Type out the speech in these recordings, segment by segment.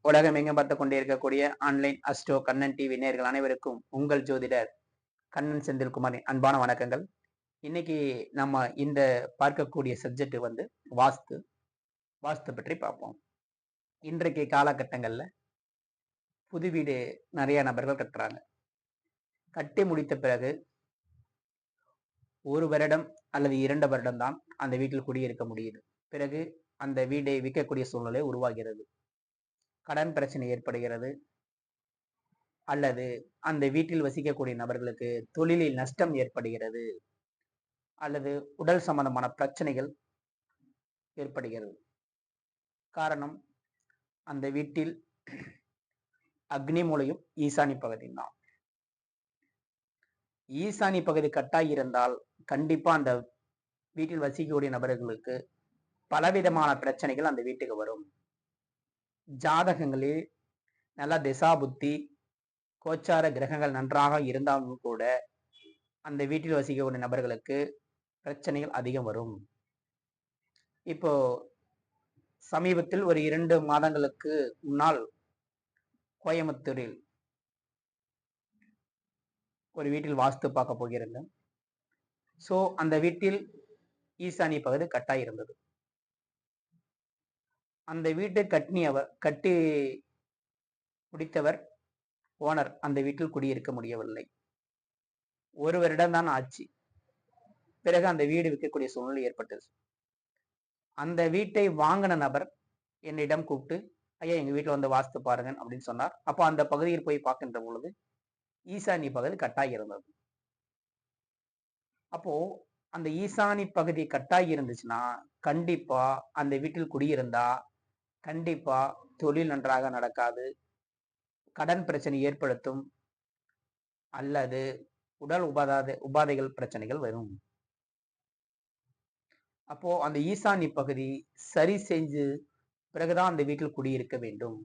உலகம் எங்கும் பார்த்து கொண்டே இருக்கக்கூடிய ஆன்லைன் அஸ்ட்ரோ கண்ணன் டிவி நேயர்கள் அனைவருக்கும் உங்கள் ஜோதிடர் கண்ணன் செந்தில்குமாரின் அன்பான வணக்கங்கள். இன்னைக்கு நம்ம இந்த பார்க்கக்கூடிய சப்ஜெக்ட் வாஸ்து வாஸ்து பற்றி பார்ப்போம். இன்றைக்கு காலகட்டங்கள்ல புது வீடு நிறைய நபர்கள் கட்டுறாங்க. கட்டி முடித்த பிறகு 1 வருடம் அல்லது 2 வருடம் தான் அந்த வீட்டில் குடியிருக்க முடியுது. பிறகு அந்த வீடை விற்கக்கூடிய சூழ்நிலை உருவாகிறது. கடன் பிரச்சனை ஏற்படுகிறது. அல்லது அந்த வீட்டில் வசிக்கக்கூடிய நபர்களுக்கு தொழிலில் நஷ்டம் ஏற்படுகிறது. அல்லது உடல் சம்பந்தமான பிரச்சனைகள் ஏற்படுகிறது. காரணம், அந்த வீட்டில் அக்னி மூலையும் ஈசானி பகுதி தான். ஈசானி பகுதி கட்டாய் இருந்தால் கண்டிப்பா அந்த வீட்டில் வசிக்கக்கூடிய நபர்களுக்கு பலவிதமான பிரச்சனைகள் அந்த வீட்டுக்கு வரும். ஜாதகங்களில் நல்ல திசா புத்தி கோச்சார கிரகங்கள் நன்றாக இருந்தாலும் கூட அந்த வீட்டில் வசிக்கக்கூடிய நபர்களுக்கு பிரச்சனைகள் அதிகம் வரும். இப்போ சமீபத்தில் ஒரு 2 மாதங்களுக்கு முன்னால் கோயம்புத்தூரில் ஒரு வீட்டில் வாஸ்து பார்க்க போகிறேன். ஸோ அந்த வீட்டில் ஈசானி பகுதி கட்டாய் இருந்தது. அந்த வீட்டை கட்டி முடித்தவர் ஓனர் அந்த வீட்டில் குடியிருக்க முடியவில்லை. 1 வருடம் தான் ஆச்சு. பிறகு அந்த வீடு விற்கக்கூடிய சூழ்நிலை ஏற்பட்டது. அந்த வீட்டை வாங்கின நபர் என்னிடம் கூப்பிட்டு, ஐயா எங்க வீட்டுல வந்து வாஸ்து பாருங்க அப்படின்னு சொன்னார். அப்போ அந்த பகுதியில் போய் பார்க்கின்ற பொழுது ஈசானி பகுதி கட்டாய் இருந்தது. அப்போ அந்த ஈசானி பகுதி கட்டாய் இருந்துச்சுன்னா கண்டிப்பா அந்த வீட்டில் குடியிருந்தா கண்டிப்பா தொழில் நன்றாக நடக்காது, கடன் பிரச்சனை ஏற்படுத்தும், அல்லது உடல் உபாதைகள் பிரச்சனைகள் வரும். அப்போ அந்த ஈசானி பகுதி சரி செஞ்சு பிறகுதான் அந்த வீட்டில் குடியிருக்க வேண்டும்.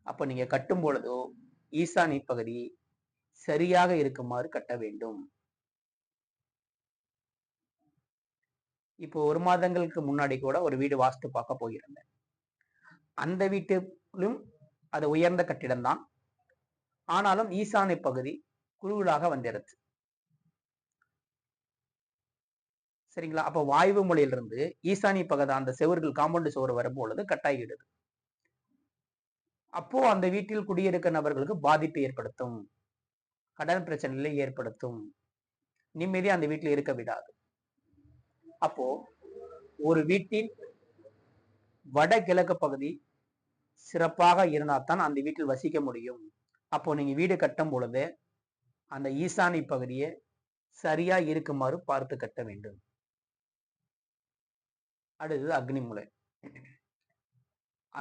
அப்போ நீங்க கட்டும் பொழுதோ ஈசானி பகுதி சரியாக இருக்குமாறு கட்ட வேண்டும். இப்போ 1 மாதங்களுக்கு முன்னாடி கூட ஒரு வீடு வாஸ்து பார்க்க போயிருந்தேன். அந்த வீட்டிலும் அது உயர்ந்த கட்டிடம் தான். ஆனாலும் ஈசானி பகுதி குழுவிலாக வந்துடுது. சரிங்களா? அப்ப வாய்வு மொழியிலிருந்து ஈசானி பகுதி அந்த செவர்கள் காம்பவுண்ட் சுவர் வரும்பொழுது கட்டாயிடுது. அப்போ அந்த வீட்டில் குடியிருக்க நபர்களுக்கு பாதிப்பு ஏற்படுத்தும், கடன் பிரச்சனைகளை ஏற்படுத்தும், நிம்மதி அந்த வீட்டில் இருக்க விடாது. அப்போ ஒரு வீட்டின் வடகிழக்கு பகுதி சிறப்பாக இருந்தால்தான் அந்த வீட்டில் வசிக்க முடியும். அப்போ நீங்க வீடு கட்டும் பொழுது அந்த ஈசானி பகுதியை சரியா இருக்குமாறு பார்த்து கட்ட வேண்டும். அடுத்தது அக்னி மூலை.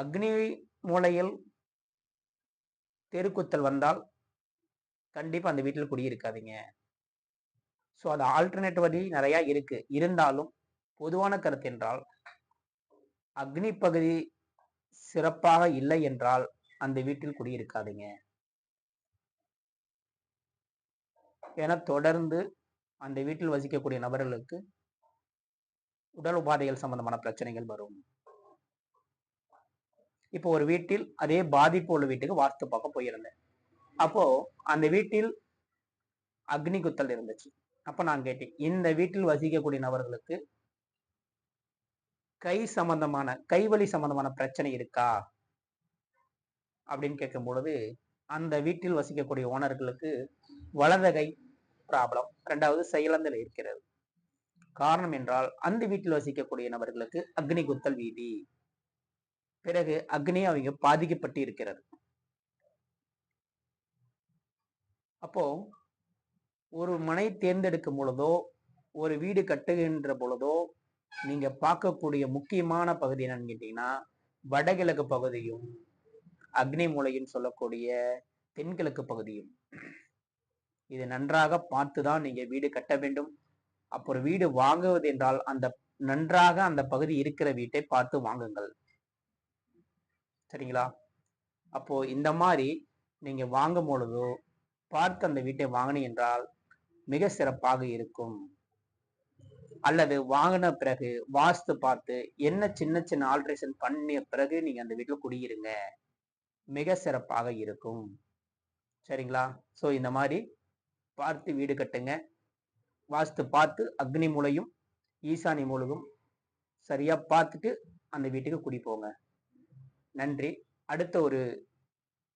அக்னி மூலையில் தெருக்குத்தல் வந்தால் கண்டிப்பா அந்த வீட்டில் குடியிருக்காதீங்க. ஸோ அது ஆல்டர்னேட் வழி நிறைய இருக்கு. இருந்தாலும் பொதுவான கருத்து என்றால் அக்னி பகுதி சிறப்பாக இல்லை என்றால் அந்த வீட்டில் குடியிருக்காதீங்க. ஏன்னா தொடர்ந்து அந்த வீட்டில் வசிக்கக்கூடிய நபர்களுக்கு உடல் உபாதைகள் சம்பந்தமான பிரச்சனைகள் வரும். இப்போ ஒரு வீட்டில் அதே பாதிப்பு உள்ள வீட்டுக்கு வாஸ்து பார்க்க போயிருந்தேன். அப்போ அந்த வீட்டில் அக்னி குத்தல் இருந்துச்சு. அப்ப நான் கேட்டேன், இந்த வீட்டில் வசிக்கக்கூடிய நபர்களுக்கு கைவலி சம்பந்தமான பிரச்சனை இருக்கா அப்படின்னு கேட்கும் பொழுது அந்த வீட்டில் வசிக்கக்கூடிய ஓனர்களுக்கு வலது கை ப்ராப்ளம், 2வது செயலந்தில் இருக்கிறது. காரணம் என்றால் அந்த வீட்டில் வசிக்கக்கூடிய நபர்களுக்கு அக்னி குத்தல் வீதி, பிறகு அக்னி அவங்க பாதிக்கப்பட்டு இருக்கிறது. அப்போ ஒரு மனை தேர்ந்தெடுக்கும் பொழுதோ ஒரு வீடு கட்டுகின்ற பொழுதோ நீங்க பார்க்கக்கூடிய முக்கியமான பகுதி என்னன்னு கேட்டீங்கன்னா வடகிழக்கு பகுதியும் அக்னி மூலைன்னு சொல்லக்கூடிய தென்கிழக்கு பகுதியும். இது நன்றாக பார்த்துதான் நீங்க வீடு கட்ட வேண்டும். அப்போ வீடு வாங்குவது என்றால் அந்த நன்றாக அந்த பகுதி இருக்கிற வீட்டை பார்த்து வாங்குங்கள். சரிங்களா? அப்போ இந்த மாதிரி நீங்க வாங்கும் பொழுதோ பார்த்து அந்த வீட்டை வாங்கினீங்க என்றால் மிக சிறப்பாக இருக்கும். அல்லது வாங்கின பிறகு வாஸ்து பார்த்து என்ன சின்ன சின்ன ஆல்ட்ரேஷன் பண்ணிய பிறகு நீங்க அந்த வீட்டுல குடியிருங்க. மிக சிறப்பாக இருக்கும். சரிங்களா? ஸோ இந்த மாதிரி பார்த்து வீடு கட்டுங்க. வாஸ்து பார்த்து அக்னி மூலையும் ஈசானி மூலையும் சரியா பார்த்துட்டு அந்த வீட்டுக்கு குடி போங்க. நன்றி. அடுத்த ஒரு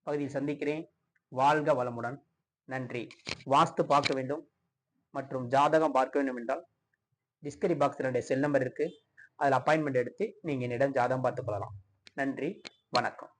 பகுதியில் சந்திக்கிறேன். வாழ்க வளமுடன். நன்றி. வாஸ்து பார்க்க வேண்டும் மற்றும் ஜாதகம் பார்க்க வேண்டும் என்றால் டிஸ்கிரிப்ஷன் பாக்ஸ்ல என்னுடைய செல் நம்பர் இருக்கு. அதில் அப்பாயின்மெண்ட் எடுத்து நீங்க என்னிடம் ஜாதகம் பார்த்துக் கொள்ளலாம். நன்றி, வணக்கம்.